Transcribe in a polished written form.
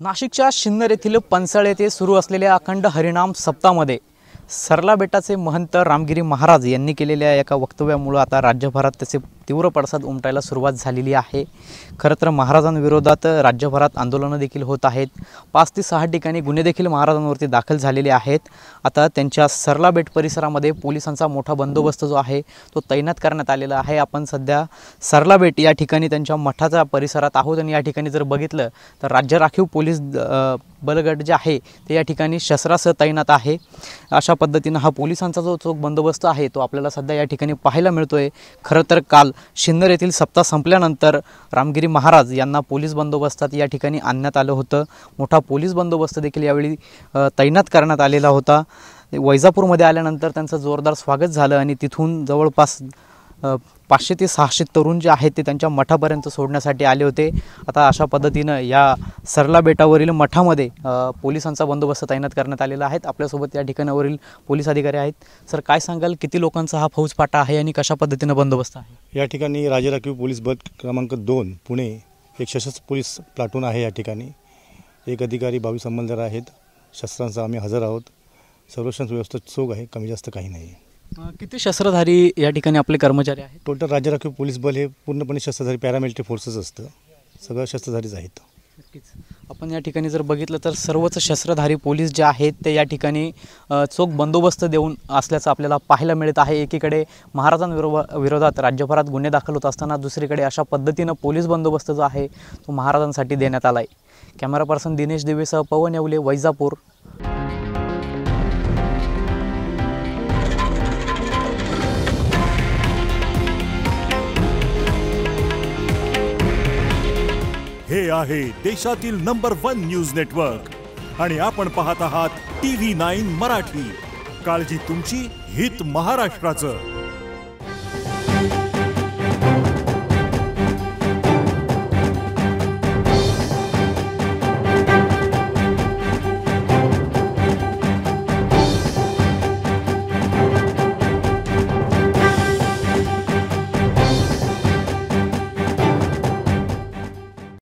नाशिकच्या सिन्नर येथील पंचाळ येथे सुरू असलेल्या अखंड हरिनाम सप्ताहामध्ये सरला बेटाचे महंत रामगिरी महाराज यांनी केलेल्या एका वक्तव्यामुळे आता राज्यभरात त्याचे तीव्र पडसाद उमटायला सुरुवात झालेली आहे। खरं तर महाराजांविरोधात राज्यभरात आंदोलनं देखील होत आहेत। 5 ते 6 ठिकाणी गुन्हे देखील महाराजांवरती दाखल झालेले आहेत। आता त्यांच्या सरला बेट परिसरामध्ये पोलिसांचा मोठा बंदोबस्त जो आहे तो तैनात करण्यात आलेला आहे। आपण सध्या सरला बेट या ठिकाणी त्यांच्या मठाच्या परिसरात आहोत आणि या ठिकाणी जर बघितलं तर राज्य राखीव पोलीस बलगट जे आहे ते या ठिकाणी शस्त्रासह तैनात आहे। अशा पद्धतीने हा पोलिसांचा जो चोख बंदोबस्त आहे तो आपल्याला सध्या या ठिकाणी पाहायला मिळतोय। खरं तर काल सिन्नर येथील सप्ताह संपल्यानंतर रामगिरी महाराज यांना पोलीस बंदोबस्तात या ठिकाणी आणण्यात आलं होतं। मोठा पोलीस बंदोबस्त देखील यावेळी तैनात करण्यात आलेला होता। वैजापूरमध्ये आल्यानंतर त्यांचं जोरदार स्वागत झालं आणि तिथून जवळपास 500 ते 600 तरुण जे आहेत ते त्यांच्या मठापर्यंत सोडण्यासाठी आले होते। आता अशा पद्धतीनं या सरला बेटावरील मठामध्ये पोलिसांचा बंदोबस्त तैनात करण्यात आलेला आहे। आपल्यासोबत या ठिकाणावरील पोलीस अधिकारी आहेत। सर, काय सांगाल, किती लोकांचा हा फौजफाटा आहे आणि कशा पद्धतीनं बंदोबस्त आहे? या ठिकाणी राज्य राखीव पोलीस बल क्रमांक 2 पुणे एक सशस्त्र पोलीस प्लाटून आहे। या ठिकाणी एक अधिकारी 22 अंमलदार आहेत। शस्त्रांचा आम्ही हजर आहोत। संरक्षण व्यवस्था चोख आहे, कमी जास्त काही नाही। किती शस्त्रधारी या ठिकाणी आपले कर्मचारी आहेत? टोटल राज्य राखीव पोलीस बल हे पूर्णपणे शस्त्रधारी पॅरामिलिटरी फोर्सेस असतं, सगळं शस्त्रधारीच आहेत। नक्कीच आपण या ठिकाणी जर बघितलं तर सर्वच शस्त्रधारी पोलीस जे आहेत ते या ठिकाणी चोख बंदोबस्त देऊन असल्याचं आपल्याला पाहायला मिळत आहे। एकीकडे महाराजांविरोधात राज्यभरात गुन्हे दाखल होत असताना दुसरीकडे अशा पद्धतीनं पोलीस बंदोबस्त जो आहे तो महाराजांसाठी देण्यात आला आहे। कॅमेरा पर्सन दिनेश दिवेसह पवन येवले, वैजापूर। हे आहे देशातील नंबर 1 न्यूज नेटवर्क आणि आपण पाहत आहात TV9 मराठी। काळजी तुमची, हित महाराष्ट्राचं।